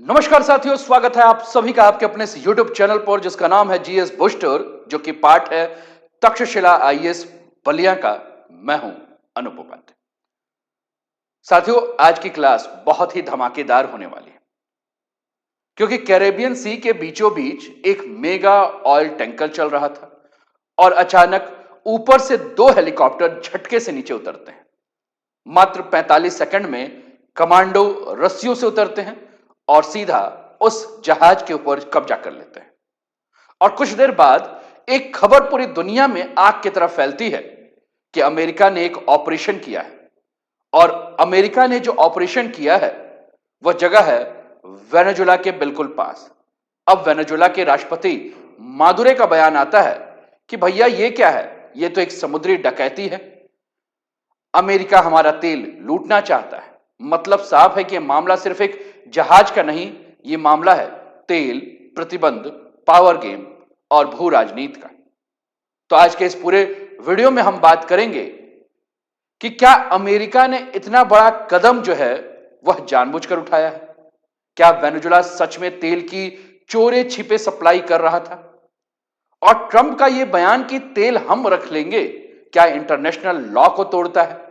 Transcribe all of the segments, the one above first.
नमस्कार साथियों, स्वागत है आप सभी का आपके अपने इस YouTube चैनल पर जिसका नाम है जीएस बूस्टर, जो कि पार्ट है तक्षशिला आईएएस बलिया का। मैं हूं अनूप उपाध्याय। साथियों, आज की क्लास बहुत ही धमाकेदार होने वाली है क्योंकि कैरेबियन सी के बीचों बीच एक मेगा ऑयल टैंकर चल रहा था और अचानक ऊपर से दो हेलीकॉप्टर झटके से नीचे उतरते हैं। मात्र 45 सेकंड में कमांडो रस्सियों से उतरते हैं और सीधा उस जहाज के ऊपर कब्जा कर लेते हैं। और कुछ देर बाद एक खबर पूरी दुनिया में आग की तरह फैलती है कि अमेरिका ने एक ऑपरेशन किया है। और अमेरिका ने जो ऑपरेशन किया है वह जगह है वेनेजुला के बिल्कुल पास। अब वेनेजुला के राष्ट्रपति मादुरे का बयान आता है कि भैया ये क्या है, ये तो एक समुद्री डकैती है। अमेरिका हमारा तेल लूटना चाहता है। मतलब साफ है कि यह मामला सिर्फ एक जहाज का नहीं, यह मामला है तेल, प्रतिबंध, पावर गेम और भू राजनीति का। तो आज के इस पूरे वीडियो में हम बात करेंगे कि क्या अमेरिका ने इतना बड़ा कदम जो है वह जानबूझकर उठाया है। क्या वेनेजुला सच में तेल की चोरी छिपे सप्लाई कर रहा था? और ट्रंप का यह बयान कि तेल हम रख लेंगे, क्या इंटरनेशनल लॉ को तोड़ता है?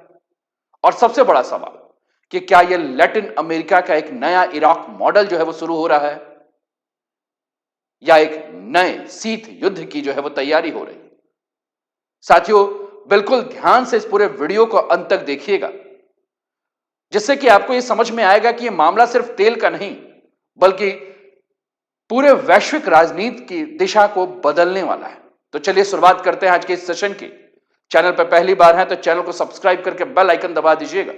और सबसे बड़ा सवाल कि क्या यह लैटिन अमेरिका का एक नया इराक मॉडल जो है वो शुरू हो रहा है या एक नए शीत युद्ध की जो है वो तैयारी हो रही है? साथियों, बिल्कुल ध्यान से इस पूरे वीडियो को अंत तक देखिएगा, जिससे कि आपको यह समझ में आएगा कि यह मामला सिर्फ तेल का नहीं बल्कि पूरे वैश्विक राजनीति की दिशा को बदलने वाला है। तो चलिए शुरुआत करते हैं आज के इस सेशन की। चैनल पर पहली बार है तो चैनल को सब्सक्राइब करके बेल आइकन दबा दीजिएगा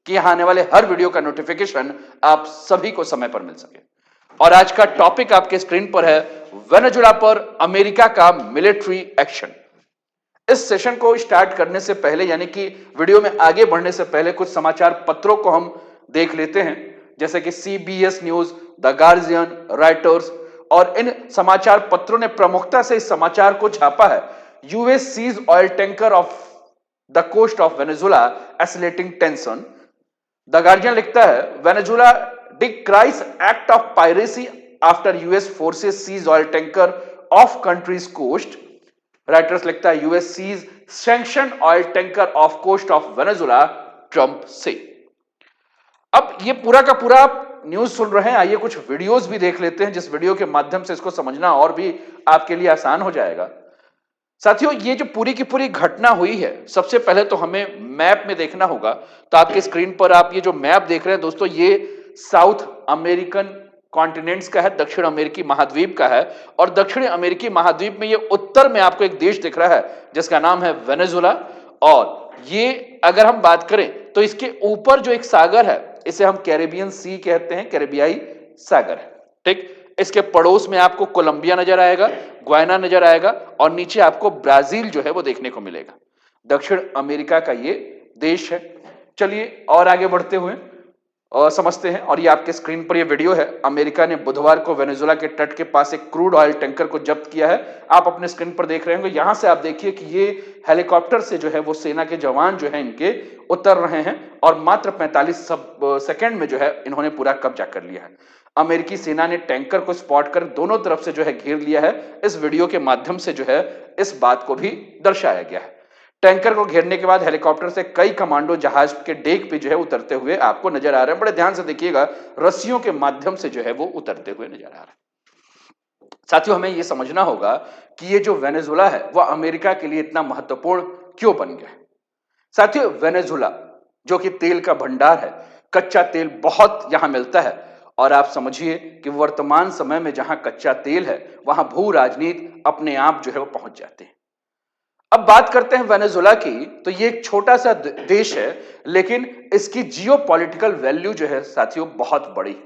कि यहां आने वाले हर वीडियो का नोटिफिकेशन आप सभी को समय पर मिल सके। और आज का टॉपिक आपके स्क्रीन पर है, वेनेजुला पर अमेरिका का मिलिट्री एक्शन। इस सेशन को स्टार्ट करने से पहले, यानी कि वीडियो में आगे बढ़ने से पहले, कुछ समाचार पत्रों को हम देख लेते हैं, जैसे कि CBS news, the guardian, writers. और इन समाचार पत्रों ने प्रमुखता से इस समाचार को छापा है, US seize oil tanker off the coast of Venezuela escalating tension. The Guardian लिखता है, Venezuela decries act of piracy after US forces seize oil tanker off country's coast. Reuters लिखता है, US seize sanction oil tanker off coast of Venezuela, Trump से। अब ये पूरा का पूरा न्यूज सुन रहे हैं, आइए कुछ वीडियोस भी देख लेते हैं, जिस वीडियो के माध्यम से इसको समझना और भी आपके लिए आसान हो जाएगा। साथियों, ये जो पूरी की पूरी घटना हुई है, सबसे पहले तो हमें मैप में देखना होगा। तो आपके स्क्रीन पर आप ये जो मैप देख रहे हैं दोस्तों, ये साउथ अमेरिकन कॉन्टिनेंट्स का है, दक्षिण अमेरिकी महाद्वीप का है। और दक्षिण अमेरिकी महाद्वीप में ये उत्तर में आपको एक देश दिख रहा है जिसका नाम है वेनेजुला। और ये अगर हम बात करें तो इसके ऊपर जो एक सागर है, इसे हम कैरेबियन सी कहते हैं, कैरेबियाई सागर है। ठीक, इसके पड़ोस में आपको कोलंबिया नजर आएगा, गुयाना नजर आएगा और नीचे आपको ब्राजील जो है वो देखने को मिलेगा। दक्षिण अमेरिका का ये देश है। चलिए और आगे बढ़ते हुए समझते हैं। और ये आपके स्क्रीन पर ये वीडियो है। अमेरिका ने बुधवार को वेनेजुला के तट के पास एक क्रूड ऑयल टैंकर को जब्त किया है। आप अपने स्क्रीन पर देख रहे होंगे, यहां से आप देखिए कि ये हेलीकॉप्टर से जो है वो सेना के जवान जो है इनके उतर रहे हैं और मात्र 45 सेकंड में जो है इन्होंने पूरा कब्जा कर लिया है। अमेरिकी सेना ने टैंकर को स्पॉट कर दोनों तरफ से जो है घेर लिया है। इस वीडियो के माध्यम से जो है इस बात को भी दर्शाया गया है। टैंकर को घेरने के बाद हेलीकॉप्टर से कई कमांडो जहाज के डेक पे जो है उतरते हुए आपको नजर आ रहे हैं। बड़े ध्यान से देखिएगा, रस्सियों के माध्यम से जो है वो उतरते हुए नजर आ रहा है। साथियों, हमें यह समझना होगा कि ये जो वेनेजुला है वह अमेरिका के लिए इतना महत्वपूर्ण क्यों बन गया है। साथियों, वेनेजुला जो कि तेल का भंडार है, कच्चा तेल बहुत यहां मिलता है। और आप समझिए कि वर्तमान समय में जहां कच्चा तेल है वहां भू राजनीति अपने आप जो है वो पहुंच जाते हैं। अब बात करते हैं वेनेजुला की। तो ये एक छोटा सा देश है, लेकिन इसकी जियोपॉलिटिकल वैल्यू जो है साथियों बहुत बड़ी है,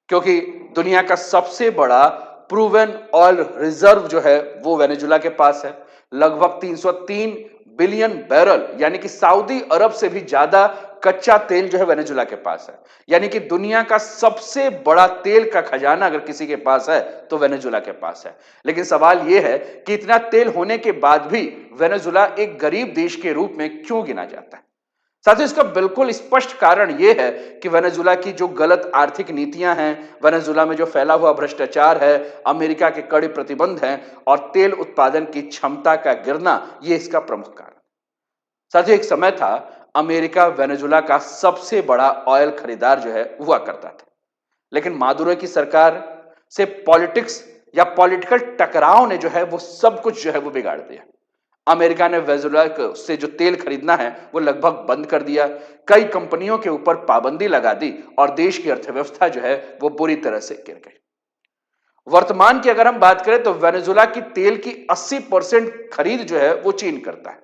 क्योंकि दुनिया का सबसे बड़ा प्रूवन ऑयल रिजर्व जो है वो वेनेजुला के पास है। लगभग 303 बिलियन बैरल, यानी कि सऊदी अरब से भी ज्यादा कच्चा तेल जो है वेनेजुला के पास है। यानी कि दुनिया का सबसे बड़ा तेल का खजाना अगर किसी के पास है तो वेनेजुला के पास है। लेकिन सवाल यह है कि इतना तेल होने के बाद भी वेनेजुला एक गरीब देश के रूप में क्यों गिना जाता है। साथियों, इसका बिल्कुल स्पष्ट कारण यह है कि वेनेजुला की जो गलत आर्थिक नीतियां हैं, वेनेजुला में जो फैला हुआ भ्रष्टाचार है, अमेरिका के कड़े प्रतिबंध हैं और तेल उत्पादन की क्षमता का गिरना, यह इसका प्रमुख कारण। साथियों, एक समय था अमेरिका वेनेजुला का सबसे बड़ा ऑयल खरीदार जो है हुआ करता था, लेकिन मादुरो की सरकार से पॉलिटिक्स या पॉलिटिकल टकराव ने जो है वो सब कुछ जो है वो बिगाड़ दिया। अमेरिका ने वेनेजुला से जो तेल खरीदना है वो लगभग बंद कर दिया, कई कंपनियों के ऊपर पाबंदी लगा दी और देश की अर्थव्यवस्था जो है वो बुरी तरह से गिर गई। वर्तमान की अगर हम बात करें तो वेनेजुला की तेल की 80% खरीद जो है वो चीन करता है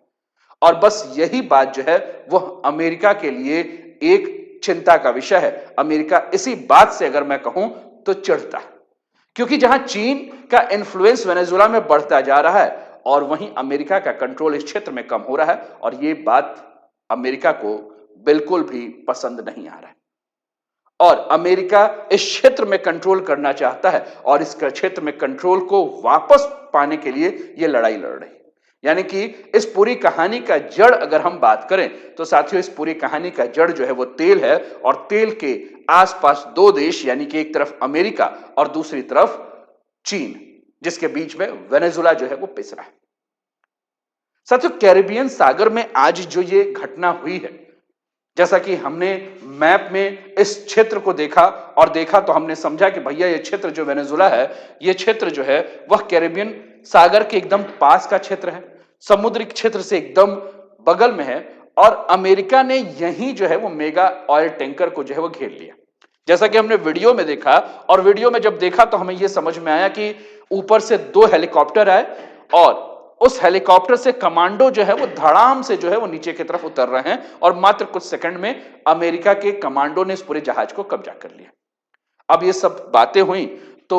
और बस यही बात जो है वह अमेरिका के लिए एक चिंता का विषय है। अमेरिका इसी बात से अगर मैं कहूं तो चिढ़ता है, क्योंकि जहां चीन का इन्फ्लुएंस वेनेजुला में बढ़ता जा रहा है और वहीं अमेरिका का कंट्रोल इस क्षेत्र में कम हो रहा है और यह बात अमेरिका को बिल्कुल भी पसंद नहीं आ रहा है और अमेरिका इस क्षेत्र में कंट्रोल करना चाहता है और इस क्षेत्र में कंट्रोल को वापस पाने के लिए यह लड़ाई लड़ रही है। यानी कि इस पूरी कहानी का जड़ अगर हम बात करें तो साथियों, इस पूरी कहानी का जड़ जो है वो तेल है और तेल के आसपास दो देश, यानी कि एक तरफ अमेरिका और दूसरी तरफ चीन, जिसके बीच में वेनेजुला जो है वो पिस रहा है। साथियों, कैरिबियन सागर में आज जो ये घटना हुई है, जैसा कि हमने मैप में इस क्षेत्र को देखा और देखा तो हमने समझा कि भैया ये क्षेत्र जो वेनेजुला है, ये क्षेत्र जो है वह कैरिबियन सागर के एकदम पास का क्षेत्र है, समुद्री क्षेत्र से एकदम बगल में है और अमेरिका ने यहीं जो है वो मेगा ऑयल टैंकर को जो है वो घेर लिया। जैसा कि हमने वीडियो में देखा और वीडियो में जब देखा तो हमें यह समझ में आया कि ऊपर से 2 हेलीकॉप्टर आए और उस हेलीकॉप्टर से कमांडो जो है वो धड़ाम से जो है वो नीचे की तरफ उतर रहे हैं और मात्र कुछ सेकंड में अमेरिका के कमांडो ने इस पूरे जहाज को कब्जा कर लिया। अब ये सब बातें हुई तो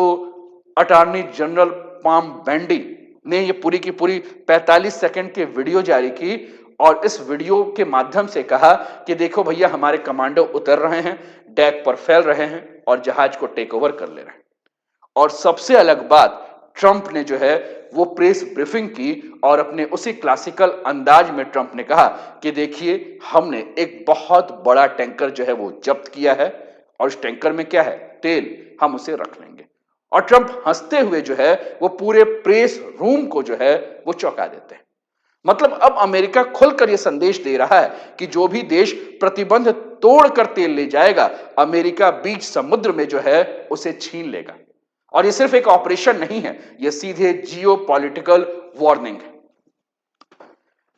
अटॉर्नी जनरल पाम बेंडी ने ये पूरी की पूरी 45 सेकंड की वीडियो जारी की और इस वीडियो के माध्यम से कहा कि देखो भैया, हमारे कमांडो उतर रहे हैं, डेक पर फैल रहे हैं और जहाज को टेक ओवर कर ले रहे हैं। और सबसे अलग बात, ट्रंप ने जो है वो प्रेस ब्रीफिंग की और अपने उसी क्लासिकल अंदाज में ट्रंप ने कहा कि देखिए, हमने एक बहुत बड़ा टैंकर जो है वो जब्त किया है और उस टैंकर में क्या है, तेल, हम उसे रख लेंगे। और ट्रंप हंसते हुए जो है वो पूरे प्रेस रूम को जो है वो चौंका देते हैं। मतलब अब अमेरिका खुलकर यह संदेश दे रहा है कि जो भी देश प्रतिबंध तोड़कर तेल ले जाएगा, अमेरिका बीच समुद्र में जो है उसे छीन लेगा। और यह सिर्फ एक ऑपरेशन नहीं है, यह सीधे जियो पॉलिटिकल वार्निंग है।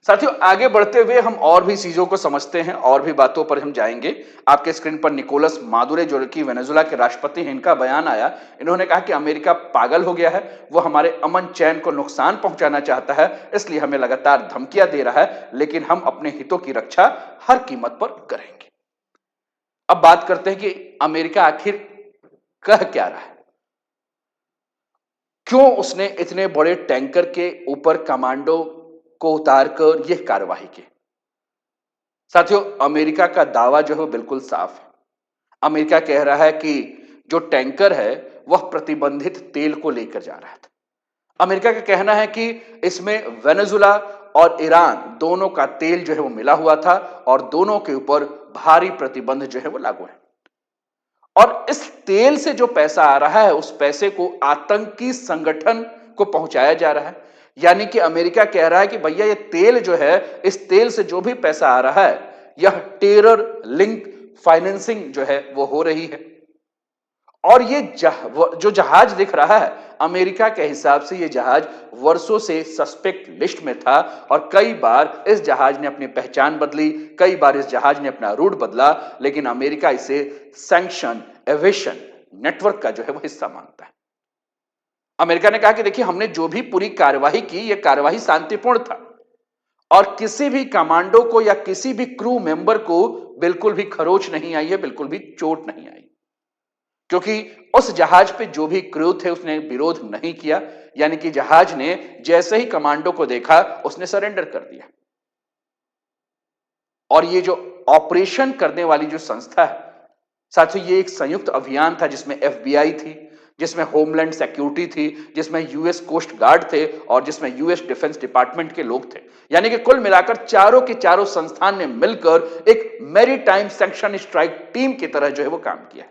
साथियों, आगे बढ़ते हुए हम और भी चीजों को समझते हैं और भी बातों पर हम जाएंगे। आपके स्क्रीन पर निकोलस मादुरो, जो कि वेनेजुला के राष्ट्रपति हैं, इनका बयान आया। इन्होंने कहा कि अमेरिका पागल हो गया है, वो हमारे अमन चैन को नुकसान पहुंचाना चाहता है, इसलिए हमें लगातार धमकियां दे रहा है, लेकिन हम अपने हितों की रक्षा हर कीमत पर करेंगे। अब बात करते हैं कि अमेरिका आखिर कह क्या रहा है, क्यों उसने इतने बड़े टैंकर के ऊपर कमांडो को उतारकर यह कार्रवाई की। साथियों, अमेरिका का दावा जो है बिल्कुल साफ है। अमेरिका कह रहा है कि जो टैंकर है वह प्रतिबंधित तेल को लेकर जा रहा था। अमेरिका का कहना है कि इसमें वेनेजुला और ईरान दोनों का तेल जो है वो मिला हुआ था और दोनों के ऊपर भारी प्रतिबंध जो है वो लागू है। और इस तेल से जो पैसा आ रहा है, उस पैसे को आतंकी संगठन को पहुंचाया जा रहा है। यानी कि अमेरिका कह रहा है कि भैया, ये तेल जो है, इस तेल से जो भी पैसा आ रहा है, यह टेरर लिंक फाइनेंसिंग जो है वो हो रही है। और ये जो जहाज दिख रहा है, अमेरिका के हिसाब से ये जहाज वर्षों से सस्पेक्ट लिस्ट में था और कई बार इस जहाज ने अपनी पहचान बदली, कई बार इस जहाज ने अपना रूट बदला, लेकिन अमेरिका इसे सैंक्शन एविएशन नेटवर्क का जो है वो हिस्सा मानता है। अमेरिका ने कहा कि देखिए, हमने जो भी पूरी कार्यवाही की, यह कार्यवाही शांतिपूर्ण था और किसी भी कमांडो को या किसी भी क्रू मेंबर को बिल्कुल भी खरोच नहीं आई है, बिल्कुल भी चोट नहीं आई, क्योंकि उस जहाज पे जो भी क्रू थे उसने विरोध नहीं किया। यानी कि जहाज ने जैसे ही कमांडो को देखा, उसने सरेंडर कर दिया। और ये जो ऑपरेशन करने वाली जो संस्था है साथियों, ये एक संयुक्त अभियान था जिसमें एफबीआई थी, जिसमें होमलैंड सिक्योरिटी थी, जिसमें यूएस कोस्ट गार्ड थे और जिसमें यूएस डिफेंस डिपार्टमेंट के लोग थे। यानी कि कुल मिलाकर चारों के चारों संस्थान ने मिलकर एक मैरीटाइम सैंक्शन स्ट्राइक टीम की तरह जो है वो काम किया।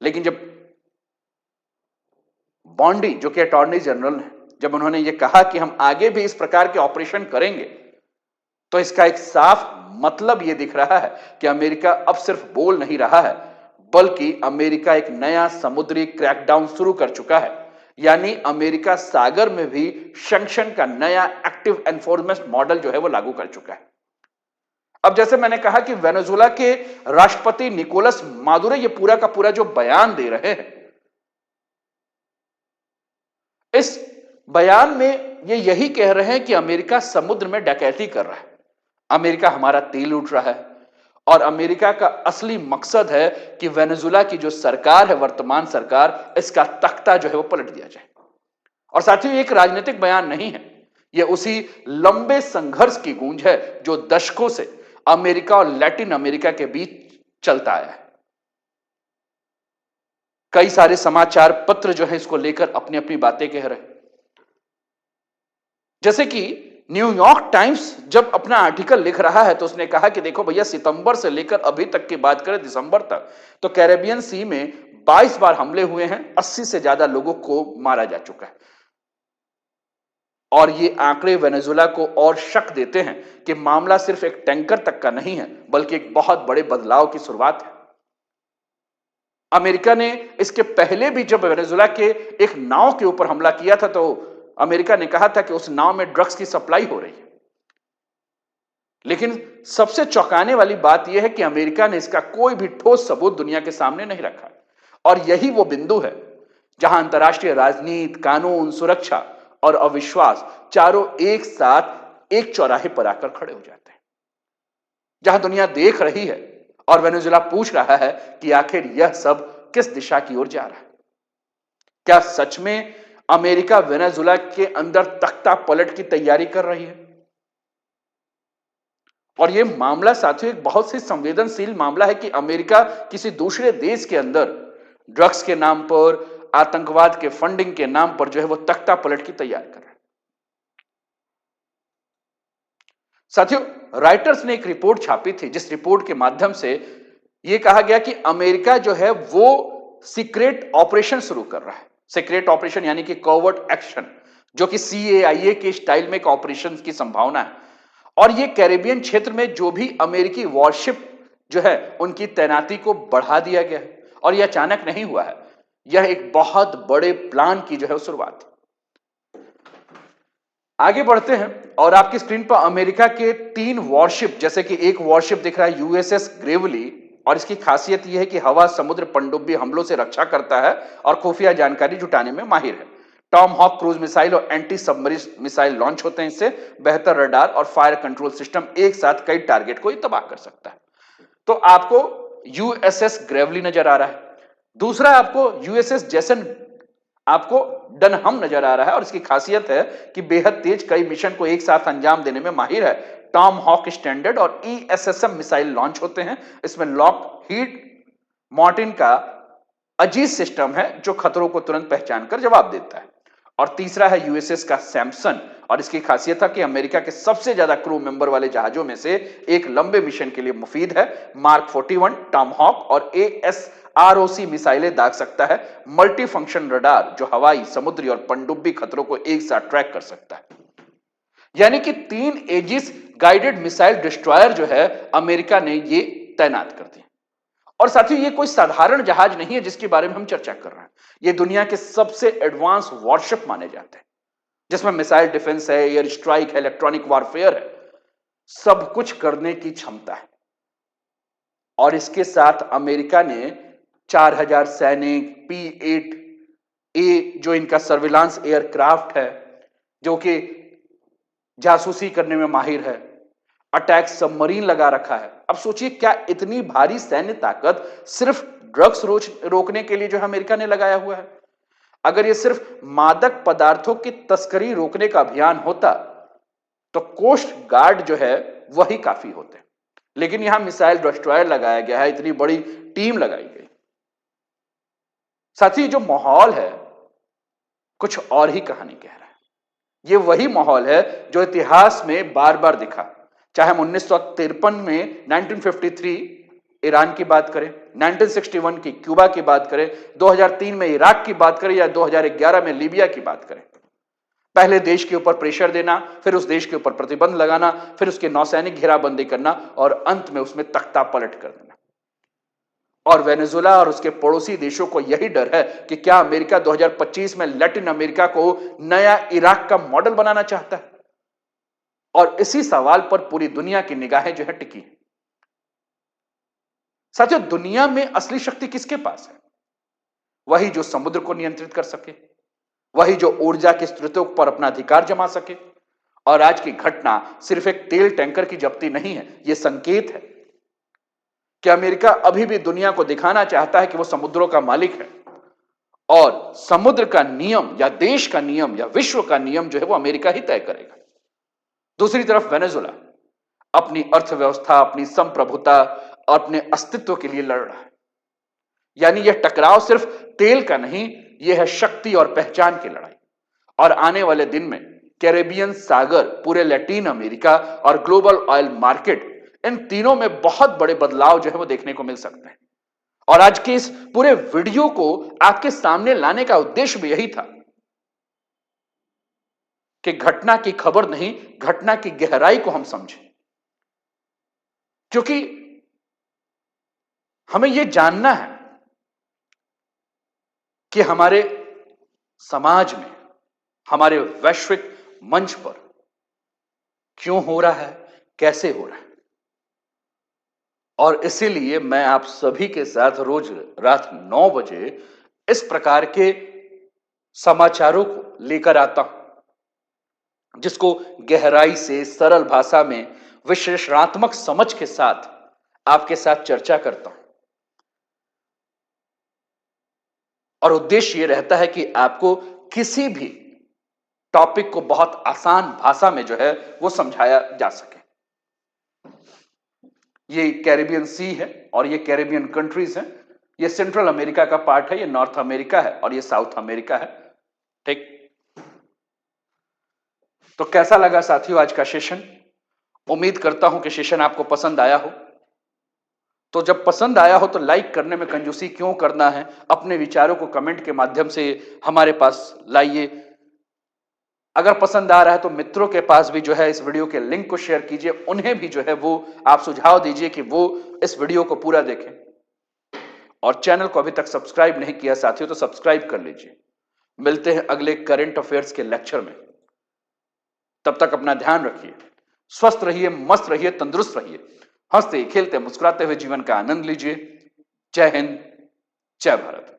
लेकिन जब बॉन्डी जो कि अटॉर्नी जनरल है, जब उन्होंने ये कहा कि हम आगे भी इस प्रकार के ऑपरेशन करेंगे, तो इसका एक साफ मतलब यह दिख रहा है कि अमेरिका अब सिर्फ बोल नहीं रहा है, बल्कि अमेरिका एक नया समुद्री क्रैकडाउन शुरू कर चुका है। यानी अमेरिका सागर में भी सैंक्शन का नया एक्टिव एनफोर्समेंट मॉडल जो है वो लागू कर चुका है। अब जैसे मैंने कहा कि वेनेजुएला के राष्ट्रपति निकोलस मादुरो ये पूरा का पूरा जो बयान दे रहे हैं, इस बयान में ये यही कह रहे हैं कि अमेरिका समुद्र में डकैती कर रहा है, अमेरिका हमारा तेल लूट रहा है और अमेरिका का असली मकसद है कि वेनेजुएला की जो सरकार है, वर्तमान सरकार, इसका तख्ता जो है वो पलट दिया जाए। और साथियों, एक राजनीतिक बयान नहीं है, यह उसी लंबे संघर्ष की गूंज है जो दशकों से अमेरिका और लैटिन अमेरिका के बीच चलता आया है। कई सारे समाचार पत्र जो है इसको लेकर अपनी अपनी बातें कह रहे हैं। जैसे कि न्यूयॉर्क टाइम्स जब अपना आर्टिकल लिख रहा है तो उसने कहा कि देखो भैया, सितंबर से लेकर अभी तक की बात करें दिसंबर तक, तो कैरेबियन सी में 22 बार हमले हुए हैं, 80 से ज्यादा लोगों को मारा जा चुका है। और ये आंकड़े वेनेजुएला को और शक देते हैं कि मामला सिर्फ एक टैंकर तक का नहीं है, बल्कि एक बहुत बड़े बदलाव की शुरुआत है। अमेरिका ने इसके पहले भी जब वेनेजुएला के एक नाव के ऊपर हमला किया था तो अमेरिका ने कहा था कि उस नाव में ड्रग्स की सप्लाई हो रही है। लेकिन सबसे चौंकाने वाली बात यह है कि अमेरिका ने इसका कोई भी ठोस सबूत दुनिया के सामने नहीं रखा। और यही वो बिंदु है जहां अंतर्राष्ट्रीय राजनीति, कानून, सुरक्षा और अविश्वास चारों एक साथ एक चौराहे पर आकर खड़े हो जाते हैं। जहां दुनिया देख रही है और वेनेजुएला पूछ रहा है कि आखिर यह सब किस दिशा की ओर जा रहा है। क्या सच में अमेरिका वेनेजुएला के अंदर तख्ता पलट की तैयारी कर रही है? और यह मामला साथियों एक बहुत ही संवेदनशील मामला है कि अमेरिका किसी दूसरे देश के अंदर ड्रग्स के नाम पर, आतंकवाद के फंडिंग के नाम पर जो है वो तख्ता पलट की तैयारी कर रहा है। साथियों, राइटर्स ने एक रिपोर्ट छापी थी जिस रिपोर्ट के माध्यम से यह कहा गया कि अमेरिका जो है वो सीक्रेट ऑपरेशन शुरू कर रहा है। सीक्रेट ऑपरेशन यानी कि कॉवर्ट एक्शन, जो कि CIA के स्टाइल में एक ऑपरेशन की संभावना है। और ये कैरेबियन क्षेत्र में जो भी अमेरिकी वॉरशिप जो है उनकी तैनाती को बढ़ा दिया गया है। और यह अचानक नहीं हुआ है, यह एक बहुत बड़े प्लान की जो है शुरुआत है। आगे बढ़ते हैं और आपकी स्क्रीन पर अमेरिका के 3 वॉरशिप, जैसे कि एक वॉरशिप दिख रहा है USS ग्रेवली, और इसकी खासियत यह है कि हवा समुद्र पनडुब्बी हमलों से रक्षा करता है और खुफिया जानकारी जुटाने में माहिर है। टॉम हॉक क्रूज मिसाइल और एंटी सबमरीन मिसाइल लॉन्च होते हैं इससे। बेहतर रडार और फायर कंट्रोल सिस्टम एक साथ कई टारगेट को तबाह कर सकता है। तो आपको USS ग्रेवली नजर आ रहा है। दूसरा आपको USS जेसन आपको डनहम नजर आ रहा है और इसकी खासियत है कि बेहद तेज कई मिशन को एक साथ अंजाम देने में माहिर है। टॉम हॉक स्टैंडर्ड और ESSM मिसाइल लॉन्च होते हैं। इसमें लॉकहीड मार्टिन का अजीज सिस्टम है जो खतरों को तुरंत पहचान कर जवाब देता है। और तीसरा है USS का सैमसन, और इसकी खासियत है कि अमेरिका के सबसे ज्यादा क्रू मेंबर वाले जहाजों में से एक लंबे मिशन के लिए मुफीद है। मार्क 41 टॉम हॉक और ASROC मिसाइलें दाग सकता है। मल्टी फंक्शन रडार जो हवाई, समुद्री और पनडुब्बी खतरों को एक साथ ट्रैक कर सकता है। यानी कि 3 एजिस गाइडेड मिसाइल डिस्ट्रॉयर जो है अमेरिका ने ये तैनात कर दिए। और साथियों, ये कोई साधारण जहाज नहीं है जिसके बारे में हम चर्चा कर रहे हैं। ये दुनिया के सबसे एडवांस वॉरशिप माने जाते हैं, जिसमें मिसाइल डिफेंस है, एयर स्ट्राइक है, इलेक्ट्रॉनिक वॉरफेयर है, सब कुछ करने की क्षमता है। और इसके साथ अमेरिका ने 4000 सैनिक, P-8A जो इनका सर्विलांस एयरक्राफ्ट है, जो कि जासूसी करने में माहिर है, अटैक सबमरीन लगा रखा है। अब सोचिए, क्या इतनी भारी सैन्य ताकत सिर्फ ड्रग्स रोकने के लिए जो है अमेरिका ने लगाया हुआ है? अगर ये सिर्फ मादक पदार्थों की तस्करी रोकने का अभियान होता तो कोस्ट गार्ड जो है वही काफी होते। लेकिन यहां मिसाइल डिस्ट्रॉयर लगाया गया है, इतनी बड़ी टीम लगाई गई। साथी, जो माहौल है कुछ और ही कहानी कह रहा है। ये वही माहौल है जो इतिहास में बार बार दिखा, चाहे हम 1953 में 1953 ईरान की बात करें, 1961 की क्यूबा की बात करें, 2003 में इराक की बात करें या 2011 में लीबिया की बात करें। पहले देश के ऊपर प्रेशर देना, फिर उस देश के ऊपर प्रतिबंध लगाना, फिर उसके नौसैनिक घेराबंदी करना और अंत में उसमें तख्ता पलट कर देना। और वेनेजुएला और उसके पड़ोसी देशों को यही डर है कि क्या अमेरिका 2025 में लैटिन अमेरिका को नया इराक का मॉडल बनाना चाहता है। और इसी सवाल पर पूरी दुनिया की निगाहें जो है टिकी है। साथियों, दुनिया में असली शक्ति किसके पास है? वही जो समुद्र को नियंत्रित कर सके, वही जो ऊर्जा के स्रोतों पर अपना अधिकार जमा सके। और आज की घटना सिर्फ एक तेल टैंकर की जब्ती नहीं है, यह संकेत है कि अमेरिका अभी भी दुनिया को दिखाना चाहता है कि वो समुद्रों का मालिक है और समुद्र का नियम या देश का नियम या विश्व का नियम जो है वो अमेरिका ही तय करेगा। दूसरी तरफ वेनेजुएला अपनी अर्थव्यवस्था, अपनी संप्रभुता और अपने अस्तित्व के लिए लड़ रहा है। यानी यह टकराव सिर्फ तेल का नहीं, यह है शक्ति और पहचान की लड़ाई। और आने वाले दिन में कैरेबियन सागर, पूरे लैटिन अमेरिका और ग्लोबल ऑयल मार्केट, इन तीनों में बहुत बड़े बदलाव जो है वो देखने को मिल सकते हैं। और आज के इस पूरे वीडियो को आपके सामने लाने का उद्देश्य भी यही था कि घटना की खबर नहीं, घटना की गहराई को हम समझें। क्योंकि हमें यह जानना है कि हमारे समाज में, हमारे वैश्विक मंच पर क्यों हो रहा है, कैसे हो रहा है। और इसीलिए मैं आप सभी के साथ रोज रात 9 बजे इस प्रकार के समाचारों को लेकर आता हूं, जिसको गहराई से, सरल भाषा में, विश्लेषणात्मक समझ के साथ आपके साथ चर्चा करता हूं। और उद्देश्य यह रहता है कि आपको किसी भी टॉपिक को बहुत आसान भाषा में जो है वो समझाया जा सके। ये कैरेबियन सी है और ये कैरेबियन कंट्रीज हैं। ये सेंट्रल अमेरिका का पार्ट है, ये नॉर्थ अमेरिका है और ये साउथ अमेरिका है। ठीक, तो कैसा लगा साथियों आज का सेशन? उम्मीद करता हूं कि सेशन आपको पसंद आया हो। तो जब पसंद आया हो तो लाइक करने में कंजूसी क्यों करना है? अपने विचारों को कमेंट के माध्यम से हमारे पास लाइए। अगर पसंद आ रहा है तो मित्रों के पास भी जो है इस वीडियो के लिंक को शेयर कीजिए, उन्हें भी जो है वो आप सुझाव दीजिए कि वो इस वीडियो को पूरा देखें। और चैनल को अभी तक सब्सक्राइब नहीं किया साथियों तो सब्सक्राइब कर लीजिए। मिलते हैं अगले करंट अफेयर्स के लेक्चर में। तब तक अपना ध्यान रखिए, स्वस्थ रहिए, मस्त रहिए, तंदुरुस्त रहिए, हंसते खेलते मुस्कुराते हुए जीवन का आनंद लीजिए। जय हिंद, जय भारत।